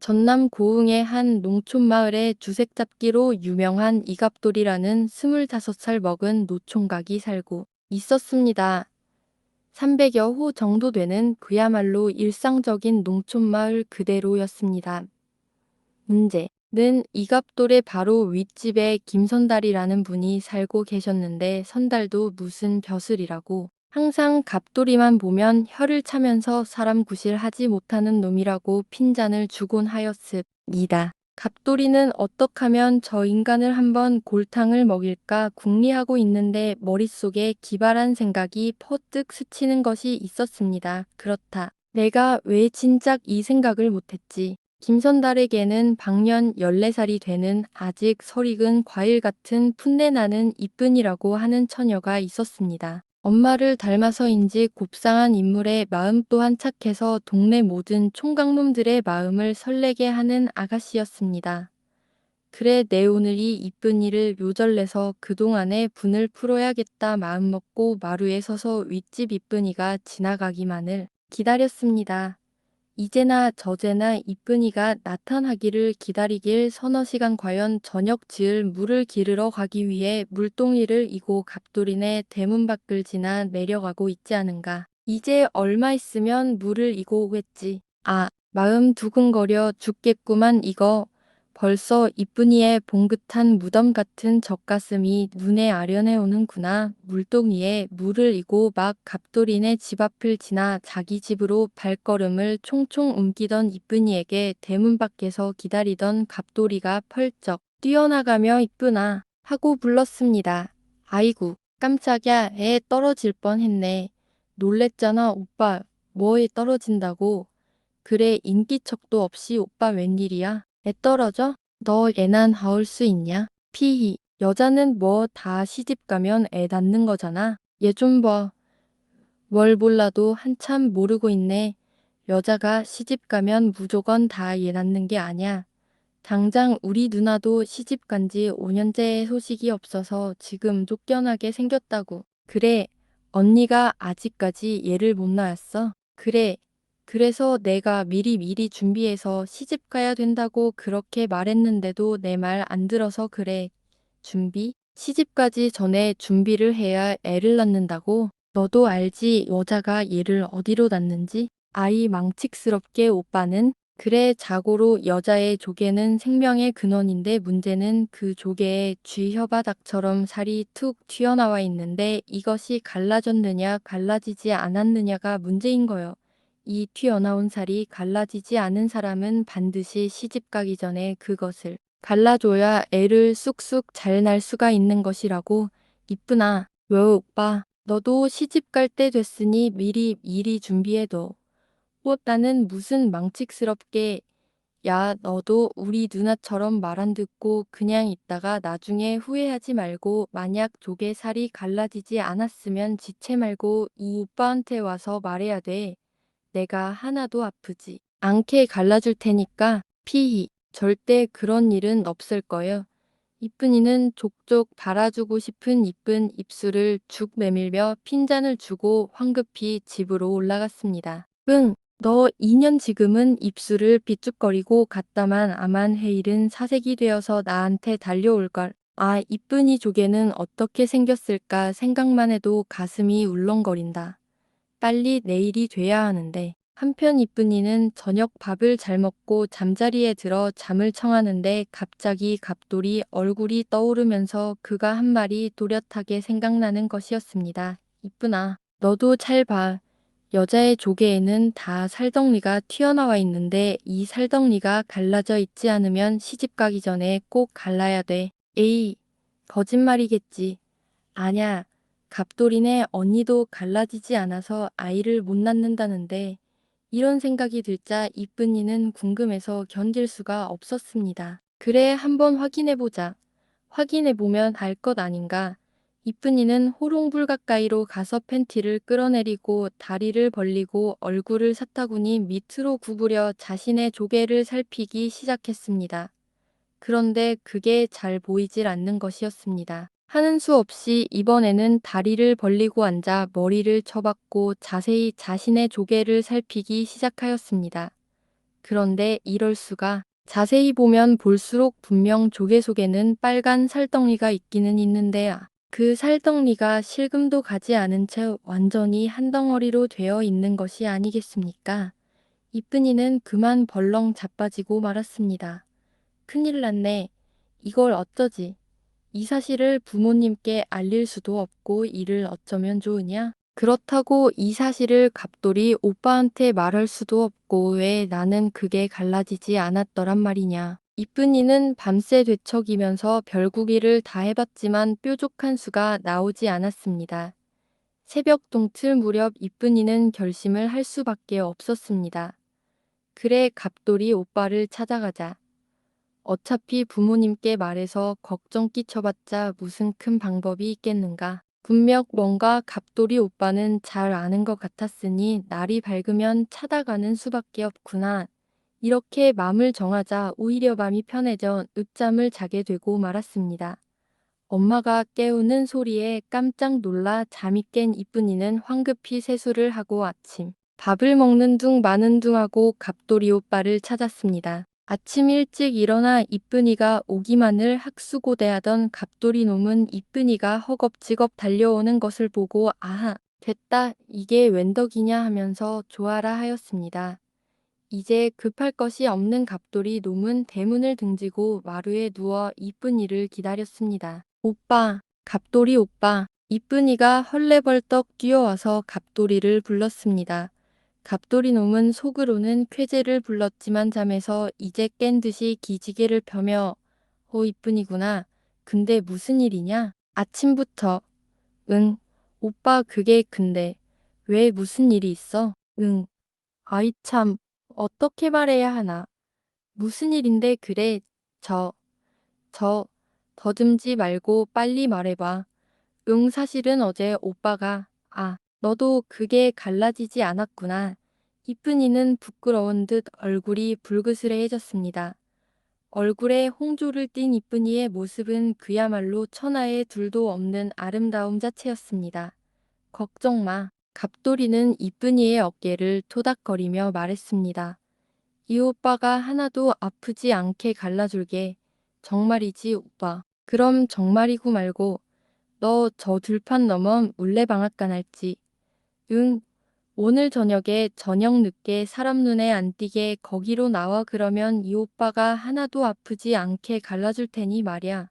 전남 고흥의 한 농촌 마을에 주색잡기로 유명한 이갑돌이라는 25살 먹은 노총각이 살고 있었습니다. 300여 호 정도 되는 그야말로 일상적인 농촌 마을 그대로였습니다. 문제는 이갑돌의 바로 윗집에 김선달이라는 분이 살고 계셨는데 선달도 무슨 벼슬이라고 항상 갑돌이만 보면 혀를 차면서 사람 구실하지 못하는 놈이라고 핀잔을 주곤 하였습니다. 갑돌이는 어떡하면 저 인간을 한번 골탕을 먹일까 궁리하고 있는데 머릿속에 기발한 생각이 퍼뜩 스치는 것이 있었습니다. 그렇다. 내가 왜 진작 이 생각을 못했지? 김선달에게는 방년 14살이 되는 아직 설익은 과일 같은 풋내나는 이쁜이라고 하는 처녀가 있었습니다. 엄마를 닮아서인지 곱상한 인물에 마음 또한 착해서 동네 모든 총각놈들의 마음을 설레게 하는 아가씨였습니다. 그래 내 오늘 이 이쁜이를 묘절내서 그동안의 분을 풀어야겠다 마음먹고 마루에 서서 윗집 이쁜이가 지나가기만을 기다렸습니다. 이제나 저제나 이쁜이가 나타나기를 기다리길 서너 시간 과연 저녁 지을 물을 기르러 가기 위해 물동이를 이고 갑돌이네 대문 밖을 지나 내려가고 있지 않은가. 이제 얼마 있으면 물을 이고 오겠지. 아, 마음 두근거려 죽겠구만 이거. 벌써 이쁜이의 봉긋한 무덤 같은 젖가슴이 눈에 아련해 오는구나. 물동이에 물을 이고 막 갑돌이네 집 앞을 지나 자기 집으로 발걸음을 총총 옮기던 이쁜이에게 대문 밖에서 기다리던 갑돌이가 펄쩍 뛰어나가며 이쁜아 하고 불렀습니다. 아이고 깜짝이야 애 떨어질 뻔했네. 놀랬잖아 오빠. 뭐에 떨어진다고. 그래 인기척도 없이 오빠 웬일이야? 애 떨어져? 너 애난 하올 수 있냐? 피히 여자는 뭐 다 시집 가면 애 낳는 거잖아. 얘 좀 봐. 뭘 몰라도 한참 모르고 있네. 여자가 시집 가면 무조건 다 애 낳는 게 아냐. 당장 우리 누나도 시집 간지 5년째 소식이 없어서 지금 쫓겨나게 생겼다고. 그래, 언니가 아직까지 얘를 못 낳았어? 그래, 그래서 내가 미리 준비해서 시집 가야 된다고 그렇게 말했는데도 내 말 안 들어서 그래. 준비? 시집가기 전에 준비를 해야 애를 낳는다고? 너도 알지 여자가 얘를 어디로 낳는지? 아이 망측스럽게 오빠는 그래 자고로 여자의 조개는 생명의 근원인데 문제는 그 조개에 쥐 혀바닥처럼 살이 툭 튀어나와 있는데 이것이 갈라졌느냐 갈라지지 않았느냐가 문제인 거요. 이 튀어나온 살이 갈라지지 않은 사람은 반드시 시집 가기 전에 그것을 갈라줘야 애를 쑥쑥 잘 날 수가 있는 것이라고. 이쁘나 왜 오빠 너도 시집 갈 때 됐으니 미리 준비해둬. 나는 무슨 망측스럽게. 야, 너도 우리 누나처럼 말 안 듣고 그냥 있다가 나중에 후회하지 말고 만약 조개 살이 갈라지지 않았으면 지체 말고 이 오빠한테 와서 말해야 돼. 내가 하나도 아프지 않게 갈라줄 테니까 피히 절대 그런 일은 없을 거예요. 이쁜이는 족족 발아주고 싶은 이쁜 입술을 죽 내밀며 핀잔을 주고 황급히 집으로 올라갔습니다. 응, 너 2년 지금은 입술을 비쭉거리고 갔다만 아만 해일은 사색이 되어서 나한테 달려올걸. 아, 이쁜이 조개는 어떻게 생겼을까 생각만 해도 가슴이 울렁거린다. 빨리 내일이 돼야 하는데. 한편 이쁜이는 저녁 밥을 잘 먹고 잠자리에 들어 잠을 청하는데 갑자기 갑돌이 얼굴이 떠오르면서 그가 한 말이 또렷하게 생각나는 것이었습니다. 이쁜아, 너도 잘 봐. 여자의 조개에는 다 살덩니가 튀어나와 있는데 이 살덩니가 갈라져 있지 않으면 시집 가기 전에 꼭 갈라야 돼. 에이, 거짓말이겠지. 아냐, 갑돌이네 언니도 갈라지지 않아서 아이를 못 낳는다는데 이런 생각이 들자 이쁜이는 궁금해서 견딜 수가 없었습니다. 그래 한번 확인해보자. 확인해보면 알 것 아닌가. 이쁜이는 호롱불 가까이로 가서 팬티를 끌어내리고 다리를 벌리고 얼굴을 사타구니 밑으로 구부려 자신의 조개를 살피기 시작했습니다. 그런데 그게 잘 보이질 않는 것이었습니다. 하는 수 없이 이번에는 다리를 벌리고 앉아 머리를 쳐박고 자세히 자신의 조개를 살피기 시작하였습니다. 그런데 이럴 수가. 자세히 보면 볼수록 분명 조개 속에는 빨간 살덩이가 있기는 있는데야. 그 살덩이가 실금도 가지 않은 채 완전히 한 덩어리로 되어 있는 것이 아니겠습니까? 이쁜이는 그만 벌렁 자빠지고 말았습니다. 큰일 났네. 이걸 어쩌지? 이 사실을 부모님께 알릴 수도 없고 이를 어쩌면 좋으냐? 그렇다고 이 사실을 갑돌이 오빠한테 말할 수도 없고 왜 나는 그게 갈라지지 않았더란 말이냐. 이쁜이는 밤새 되척이면서 별구기를 다 해봤지만 뾰족한 수가 나오지 않았습니다. 새벽 동틀 무렵 이쁜이는 결심을 할 수밖에 없었습니다. 그래 갑돌이 오빠를 찾아가자. 어차피 부모님께 말해서 걱정 끼쳐봤자 무슨 큰 방법이 있겠는가. 분명 뭔가 갑돌이 오빠는 잘 아는 것 같았으니 날이 밝으면 찾아가는 수밖에 없구나. 이렇게 마음을 정하자 오히려 밤이 편해져 늦잠을 자게 되고 말았습니다. 엄마가 깨우는 소리에 깜짝 놀라 잠이 깬 이쁜이는 황급히 세수를 하고 아침 밥을 먹는 둥 마는 둥 하고 갑돌이 오빠를 찾았습니다. 아침 일찍 일어나 이쁜이가 오기만을 학수고대하던 갑돌이 놈은 이쁜이가 허겁지겁 달려오는 것을 보고 아하, 됐다, 이게 웬 덕이냐 하면서 좋아라 하였습니다. 이제 급할 것이 없는 갑돌이 놈은 대문을 등지고 마루에 누워 이쁜이를 기다렸습니다. 오빠, 갑돌이 오빠. 이쁜이가 헐레벌떡 뛰어와서 갑돌이를 불렀습니다. 갑돌이 놈은 속으로는 쾌재를 불렀지만 잠에서 이제 깬 듯이 기지개를 펴며 이쁜이구나. 근데 무슨 일이냐? 아침부터. 응. 오빠 그게 근데 왜 무슨 일이 있어? 응. 아이 참. 어떻게 말해야 하나. 무슨 일인데 그래. 저. 더듬지 말고 빨리 말해봐. 응 사실은 어제 오빠가 너도 그게 갈라지지 않았구나. 이쁜이는 부끄러운 듯 얼굴이 불그스레해졌습니다. 얼굴에 홍조를 띤 이쁜이의 모습은 그야말로 천하에 둘도 없는 아름다움 자체였습니다. 걱정 마. 갑돌이는 이쁜이의 어깨를 토닥거리며 말했습니다. 이 오빠가 하나도 아프지 않게 갈라줄게. 정말이지 오빠. 그럼 정말이고 말고 너 저 들판 넘어 물레방앗간 할지. 응. 오늘 저녁에 저녁 늦게 사람 눈에 안 띄게 거기로 나와 그러면 이 오빠가 하나도 아프지 않게 갈라줄 테니 말야.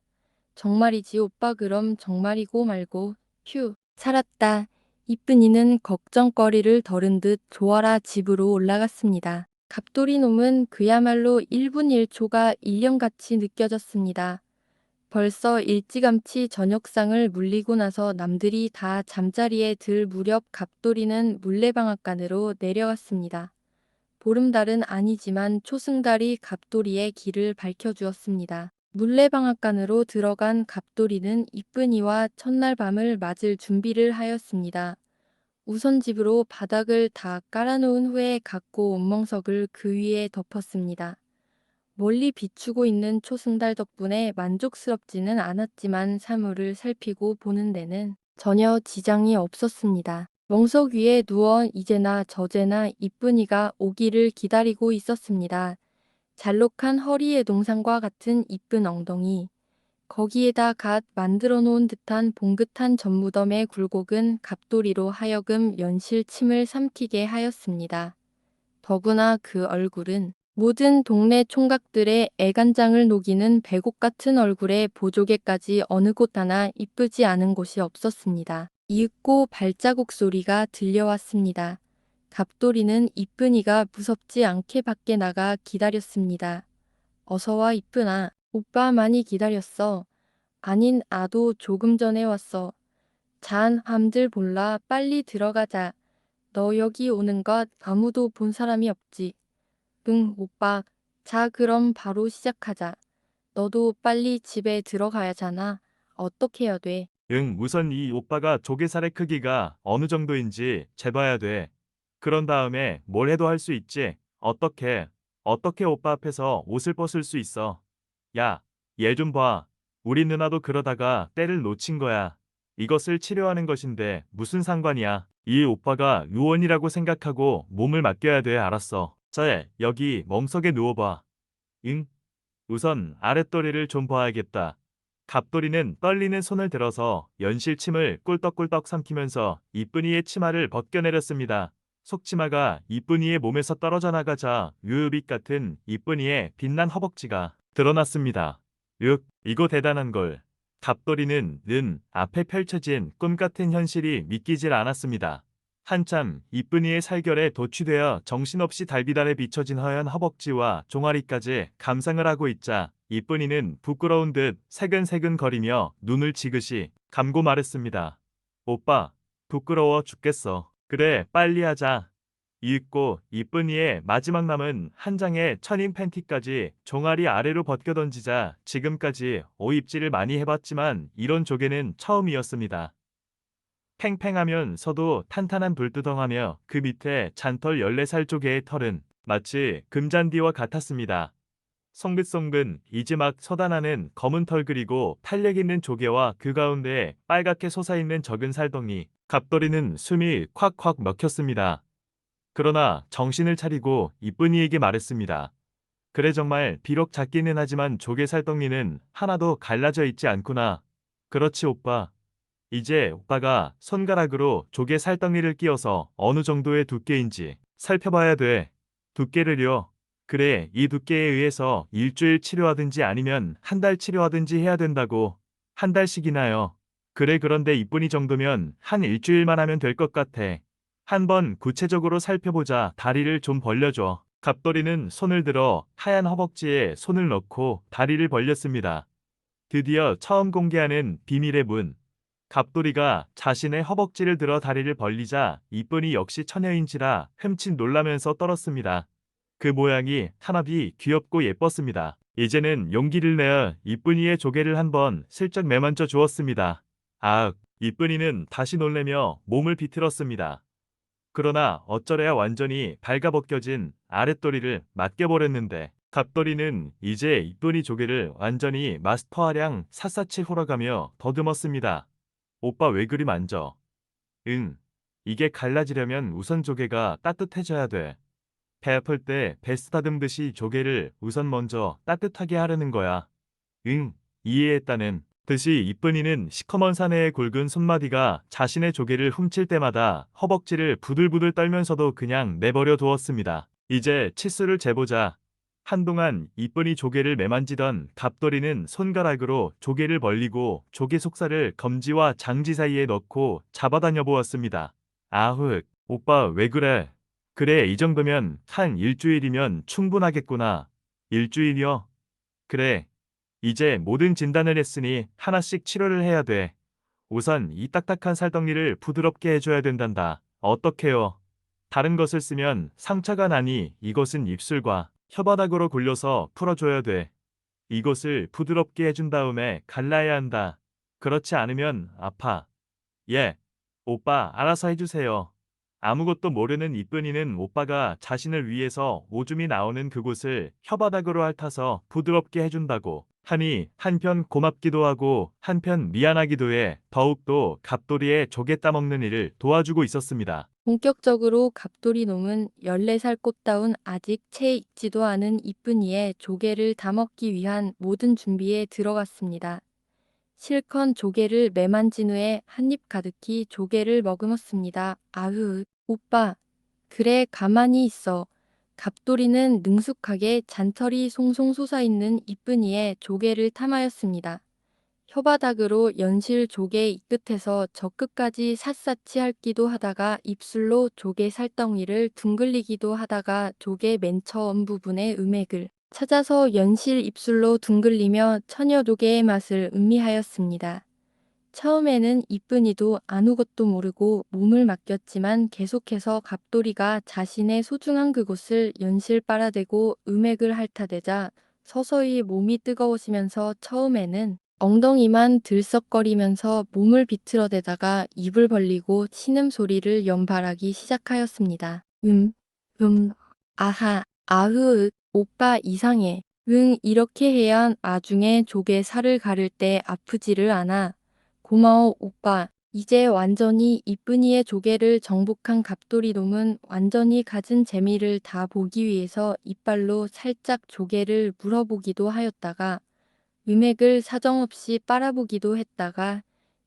정말이지 오빠 그럼 정말이고 말고. 휴. 살았다. 이쁜이는 걱정거리를 덜은 듯 좋아라 집으로 올라갔습니다. 갑돌이 놈은 그야말로 1분 1초가 1년같이 느껴졌습니다. 벌써 일찌감치 저녁상을 물리고 나서 남들이 다 잠자리에 들 무렵 갑돌이는 물레방앗간으로 내려왔습니다. 보름달은 아니지만 초승달이 갑돌이의 길을 밝혀주었습니다. 물레방앗간으로 들어간 갑돌이는 이쁜이와 첫날 밤을 맞을 준비를 하였습니다. 우선 집으로 바닥을 다 깔아놓은 후에 갖고 온멍석을 그 위에 덮었습니다. 멀리 비추고 있는 초승달 덕분에 만족스럽지는 않았지만 사물을 살피고 보는 데는 전혀 지장이 없었습니다. 멍석 위에 누워 이제나 저제나 이쁜이가 오기를 기다리고 있었습니다. 잘록한 허리의 동상과 같은 이쁜 엉덩이, 거기에다 갓 만들어 놓은 듯한 봉긋한 젖무덤의 굴곡은 갑돌이로 하여금 연실 침을 삼키게 하였습니다. 더구나 그 얼굴은 모든 동네 총각들의 애간장을 녹이는 배곡 같은 얼굴에 보조개까지 어느 곳 하나 이쁘지 않은 곳이 없었습니다. 이윽고 발자국 소리가 들려왔습니다. 갑돌이는 이쁜이가 무섭지 않게 밖에 나가 기다렸습니다. 어서와 이쁜아. 오빠 많이 기다렸어. 아닌 아도 조금 전에 왔어. 잔 함들 볼라 빨리 들어가자. 너 여기 오는 것 아무도 본 사람이 없지. 응, 오빠. 자, 그럼 바로 시작하자. 너도 빨리 집에 들어가야잖아. 어떻게 해야 돼? 응, 우선 이 오빠가 조개살의 크기가 어느 정도인지 재봐야 돼. 그런 다음에 뭘 해도 할 수 있지. 어떻게 오빠 앞에서 옷을 벗을 수 있어. 야, 얘 좀 봐. 우리 누나도 그러다가 때를 놓친 거야. 이것을 치료하는 것인데 무슨 상관이야. 이 오빠가 의원이라고 생각하고 몸을 맡겨야 돼, 알았어. 저에 여기 멍석에 누워봐. 응? 우선 아랫도리를 좀 봐야겠다. 갑돌이는 떨리는 손을 들어서 연실침을 꿀떡꿀떡 삼키면서 이쁜이의 치마를 벗겨내렸습니다. 속치마가 이쁜이의 몸에서 떨어져 나가자 뮤비빛 같은 이쁜이의 빛난 허벅지가 드러났습니다. 이거 대단한 걸. 갑돌이는 는 앞에 펼쳐진 꿈 같은 현실이 믿기질 않았습니다. 한참 이쁜이의 살결에 도취되어 정신없이 달빛 아래 비춰진 허연 허벅지와 종아리까지 감상을 하고 있자 이쁜이는 부끄러운 듯 새근새근 거리며 눈을 지그시 감고 말했습니다. 오빠, 부끄러워 죽겠어. 그래, 빨리 하자. 이윽고 이쁜이의 마지막 남은 한 장의 천인 팬티까지 종아리 아래로 벗겨던지자 지금까지 오입질을 많이 해봤지만 이런 조개는 처음이었습니다. 팽팽하면서도 탄탄한 불두덩하며 그 밑에 잔털 14살 조개의 털은 마치 금잔디와 같았습니다. 송긋송긋 이제 막 솟아나는 검은 털 그리고 탄력 있는 조개와 그 가운데에 빨갛게 솟아있는 적은 살덩이. 갑돌이는 숨이 콱콱 막혔습니다. 그러나 정신을 차리고 이쁜이에게 말했습니다. 그래 정말 비록 작기는 하지만 조개 살덩이는 하나도 갈라져 있지 않구나. 그렇지 오빠. 이제 오빠가 손가락으로 조개 살덩이를 끼워서 어느 정도의 두께인지 살펴봐야 돼. 두께를요. 그래, 이 두께에 의해서 일주일 치료하든지 아니면 한 달 치료하든지 해야 된다고. 한 달씩이나요. 그래, 그런데 이쁜이 정도면 한 일주일만 하면 될 것 같아. 한번 구체적으로 살펴보자. 다리를 좀 벌려줘. 갑돌이는 손을 들어 하얀 허벅지에 손을 넣고 다리를 벌렸습니다. 드디어 처음 공개하는 비밀의 문. 갑돌이가 자신의 허벅지를 들어 다리를 벌리자 이쁜이 역시 처녀인지라 흠칫 놀라면서 떨었습니다. 그 모양이 한없이 귀엽고 예뻤습니다. 이제는 용기를 내어 이쁜이의 조개를 한번 슬쩍 매만져 주었습니다. 아, 이쁜이는 다시 놀래며 몸을 비틀었습니다. 그러나 어쩌래야 완전히 발가벗겨진 아랫도리를 맡겨버렸는데 갑돌이는 이제 이쁜이 조개를 완전히 마스터하량 샅샅이 홀아가며 더듬었습니다. 오빠 왜 그리 만져? 응. 이게 갈라지려면 우선 조개가 따뜻해져야 돼. 배 아플 때 베스 다듬듯이 조개를 우선 먼저 따뜻하게 하려는 거야. 응. 이해했다는 듯이 이쁜이는 시커먼 사내의 굵은 손마디가 자신의 조개를 훔칠 때마다 허벅지를 부들부들 떨면서도 그냥 내버려 두었습니다. 이제 치수를 재보자. 한동안 이쁜이 조개를 매만지던 갑돌이는 손가락으로 조개를 벌리고 조개 속살을 검지와 장지 사이에 넣고 잡아다녀 보았습니다. 아흑, 오빠 왜 그래? 그래, 이 정도면 한 일주일이면 충분하겠구나. 일주일이요? 그래. 이제 모든 진단을 했으니 하나씩 치료를 해야 돼. 우선 이 딱딱한 살덩이를 부드럽게 해줘야 된단다. 어떡해요? 다른 것을 쓰면 상처가 나니 이것은 입술과 혀바닥으로 굴려서 풀어줘야 돼. 이것을 부드럽게 해준 다음에 갈라야 한다. 그렇지 않으면 아파. 예. 오빠 알아서 해주세요. 아무것도 모르는 이쁜이는 오빠가 자신을 위해서 오줌이 나오는 그곳을 혀바닥으로 핥아서 부드럽게 해준다고 하니 한편 고맙기도 하고 한편 미안하기도 해 더욱더 갑돌이의 조개 따먹는 일을 도와주고 있었습니다. 본격적으로 갑돌이 놈은 14살 꽃다운 아직 채 익지도 않은 이쁜이의 조개를 다먹기 위한 모든 준비에 들어갔습니다. 실컷 조개를 매만진 후에 한 입 가득히 조개를 머금었습니다. 아흐, 오빠. 그래, 가만히 있어. 갑돌이는 능숙하게 잔털이 송송 솟아있는 이쁜이의 조개를 탐하였습니다. 혀바닥으로 연실 조개 이 끝에서 저 끝까지 샅샅이 핥기도 하다가 입술로 조개 살덩이를 둥글리기도 하다가 조개 맨 처음 부분의 음액을 찾아서 연실 입술로 둥글리며 처녀 조개의 맛을 음미하였습니다. 처음에는 이쁜이도 아무것도 모르고 몸을 맡겼지만 계속해서 갑돌이가 자신의 소중한 그곳을 연실 빨아대고 음액을 핥아대자 서서히 몸이 뜨거워지면서 처음에는 엉덩이만 들썩거리면서 몸을 비틀어대다가 입을 벌리고 신음소리를 연발하기 시작하였습니다. 아하, 아흐, 오빠 이상해. 응, 이렇게 해야 나중에 조개 살을 가를 때 아프지를 않아. 고마워, 오빠. 이제 완전히 이쁜이의 조개를 정복한 갑돌이놈은 완전히 가진 재미를 다 보기 위해서 이빨로 살짝 조개를 물어보기도 하였다가 음액을 사정없이 빨아보기도 했다가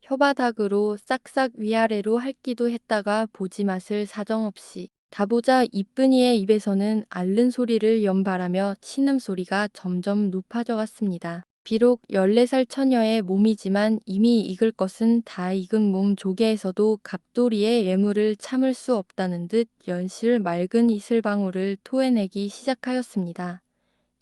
혓바닥으로 싹싹 위아래로 핥기도 했다가 보지 맛을 사정없이 다 보자 이쁜이의 입에서는 앓는 소리를 연발하며 신음소리가 점점 높아져 갔습니다. 비록 14살 처녀의 몸이지만 이미 익을 것은 다 익은 몸 조개에서도 갑돌이의 예물을 참을 수 없다는 듯 연실 맑은 이슬방울을 토해내기 시작하였습니다.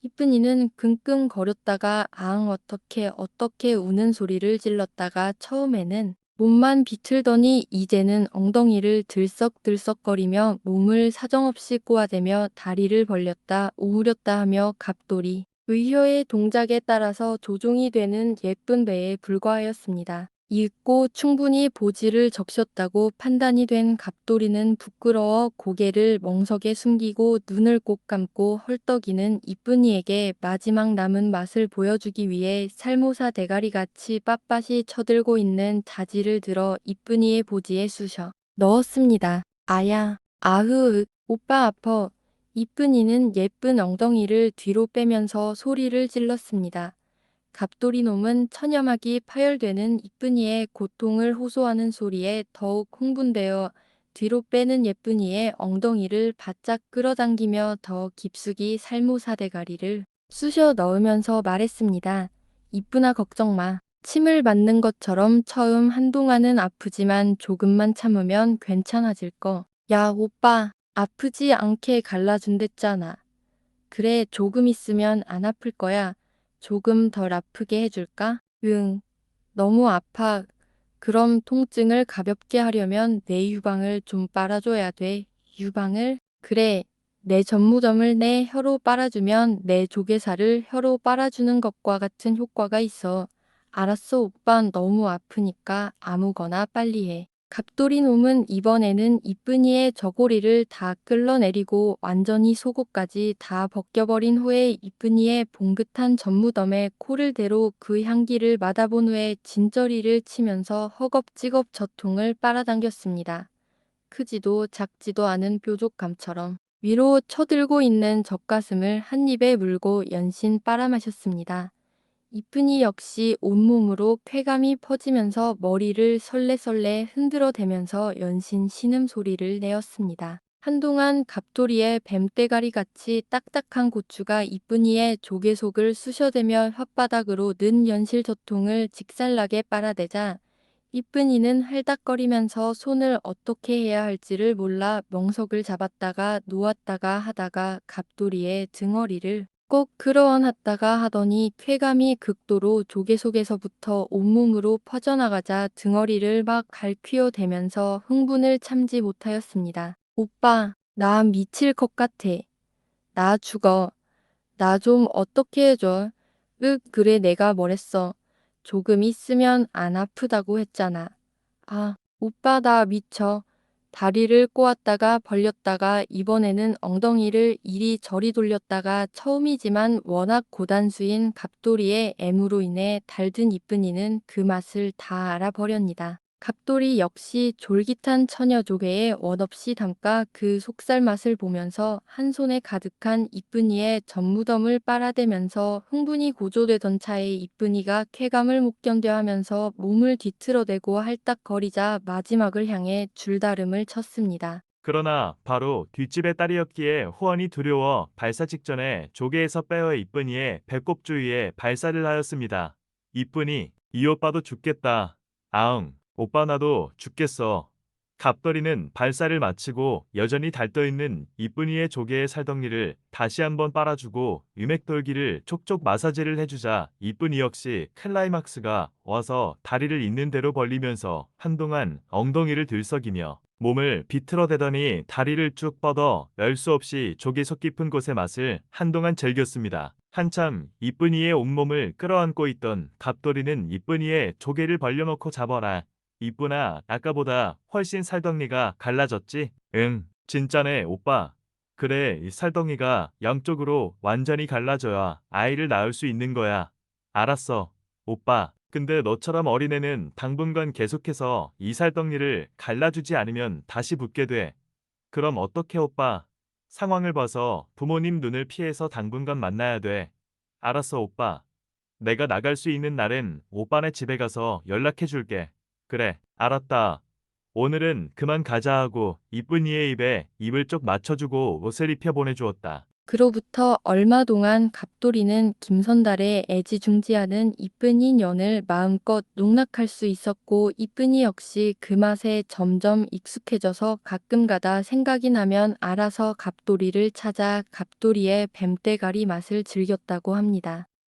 이쁜이는 끙끙거렸다가 아앙 어떻게 우는 소리를 질렀다가 처음에는 몸만 비틀더니 이제는 엉덩이를 들썩들썩거리며 몸을 사정없이 꼬아대며 다리를 벌렸다 오므렸다 하며 갑돌이 의효의 동작에 따라서 조종이 되는 예쁜 배에 불과하였습니다. 읽고 충분히 보지를 적셨다고 판단이 된 갑돌이는 부끄러워 고개를 멍석에 숨기고 눈을 꼭 감고 헐떡이는 이쁜이에게 마지막 남은 맛을 보여주기 위해 살모사 대가리같이 빳빳이 쳐들고 있는 자지를 들어 이쁜이의 보지에 쑤셔 넣었습니다. 아야, 아흐, 오빠 아퍼. 이쁜이는 예쁜 엉덩이를 뒤로 빼면서 소리를 질렀습니다. 갑돌이놈은 처녀막이 파열되는 이쁜이의 고통을 호소하는 소리에 더욱 흥분되어 뒤로 빼는 예쁜이의 엉덩이를 바짝 끌어당기며 더 깊숙이 살모사 대가리를 쑤셔 넣으면서 말했습니다. 이쁜아 걱정 마. 침을 맞는 것처럼 처음 한동안은 아프지만 조금만 참으면 괜찮아질 거. 야 오빠 아프지 않게 갈라준댔잖아. 그래 조금 있으면 안 아플 거야. 조금 덜 아프게 해줄까? 응. 너무 아파. 그럼 통증을 가볍게 하려면 내 유방을 좀 빨아줘야 돼. 유방을? 그래. 내 전무점을 내 혀로 빨아주면 내 조개살을 혀로 빨아주는 것과 같은 효과가 있어. 알았어 오빠 너무 아프니까 아무거나 빨리 해. 갑돌이 놈은 이번에는 이쁜이의 저고리를 다 끌어내리고 완전히 속옷까지 다 벗겨버린 후에 이쁜이의 봉긋한 전무덤에 코를 대로 그 향기를 맡아본 후에 진저리를 치면서 허겁지겁 젖통을 빨아당겼습니다. 크지도 작지도 않은 뾰족감처럼 위로 쳐들고 있는 젖가슴을 한 입에 물고 연신 빨아마셨습니다. 이쁜이 역시 온몸으로 쾌감이 퍼지면서 머리를 설레설레 흔들어대면서 연신 신음소리를 내었습니다. 한동안 갑돌이의 뱀떼가리같이 딱딱한 고추가 이쁜이의 조개속을 쑤셔대며 혓바닥으로 는 연실저통을 직살나게 빨아대자 이쁜이는 할닥거리면서 손을 어떻게 해야 할지를 몰라 멍석을 잡았다가 놓았다가 하다가 갑돌이의 등허리를 꼭 끌어안았다가 하더니 쾌감이 극도로 조개 속에서부터 온몸으로 퍼져나가자 등허리를 막 갈퀴어대면서 흥분을 참지 못하였습니다. 오빠, 나 미칠 것 같아. 나 죽어. 나 좀 어떻게 해줘. 그래 내가 뭐랬어. 조금 있으면 안 아프다고 했잖아. 아, 오빠 나 미쳐. 다리를 꼬았다가 벌렸다가 이번에는 엉덩이를 이리저리 돌렸다가 처음이지만 워낙 고단수인 갑돌이의 애무로 인해 달든 이쁜이는 그 맛을 다 알아버렸니다. 갑돌이 역시 졸깃한 처녀조개에 원없이 담가 그 속살 맛을 보면서 한 손에 가득한 이쁜이의 젖무덤을 빨아대면서 흥분이 고조되던 차에 이쁜이가 쾌감을 못 견뎌 하면서 몸을 뒤틀어대고 할딱거리자 마지막을 향해 줄다름을 쳤습니다. 그러나 바로 뒷집의 딸이었기에 후원이 두려워 발사 직전에 조개에서 빼어 이쁜이의 배꼽 주위에 발사를 하였습니다. 이쁜이, 이 오빠도 죽겠다. 아응, 오빠 나도 죽겠어. 갑돌이는 발사를 마치고 여전히 달떠있는 이쁜이의 조개의 살덩이를 다시 한번 빨아주고 유맥돌기를 촉촉 마사지를 해주자 이쁜이 역시 클라이막스가 와서 다리를 있는 대로 벌리면서 한동안 엉덩이를 들썩이며 몸을 비틀어대더니 다리를 쭉 뻗어 열 수 없이 조개 속 깊은 곳의 맛을 한동안 즐겼습니다. 한참 이쁜이의 온몸을 끌어안고 있던 갑돌이는 이쁜이의 조개를 벌려놓고 잡아라. 이쁘나 아까보다 훨씬 살덩이가 갈라졌지? 응, 진짜네 오빠. 그래, 이 살덩이가 양쪽으로 완전히 갈라져야 아이를 낳을 수 있는 거야. 알았어, 오빠. 근데 너처럼 어린애는 당분간 계속해서 이살덩이를 갈라주지 않으면 다시 붓게 돼. 그럼 어떡해 오빠? 상황을 봐서 부모님 눈을 피해서 당분간 만나야 돼. 알았어 오빠. 내가 나갈 수 있는 날엔 오빠네 집에 가서 연락해 줄게. 그래, 알았다. 오늘은 그만 가자 하고 이쁜이의 입에 입을 쪽 맞춰주고 옷을 입혀 보내주었다. 그로부터 얼마 동안 갑돌이는 김선달의 애지중지하는 이쁜이 년을 마음껏 농락할 수 있었고 이쁜이 역시 그 맛에 점점 익숙해져서 가끔가다 생각이 나면 알아서 갑돌이를 찾아 갑돌이의 뱀떼가리 맛을 즐겼다고 합니다.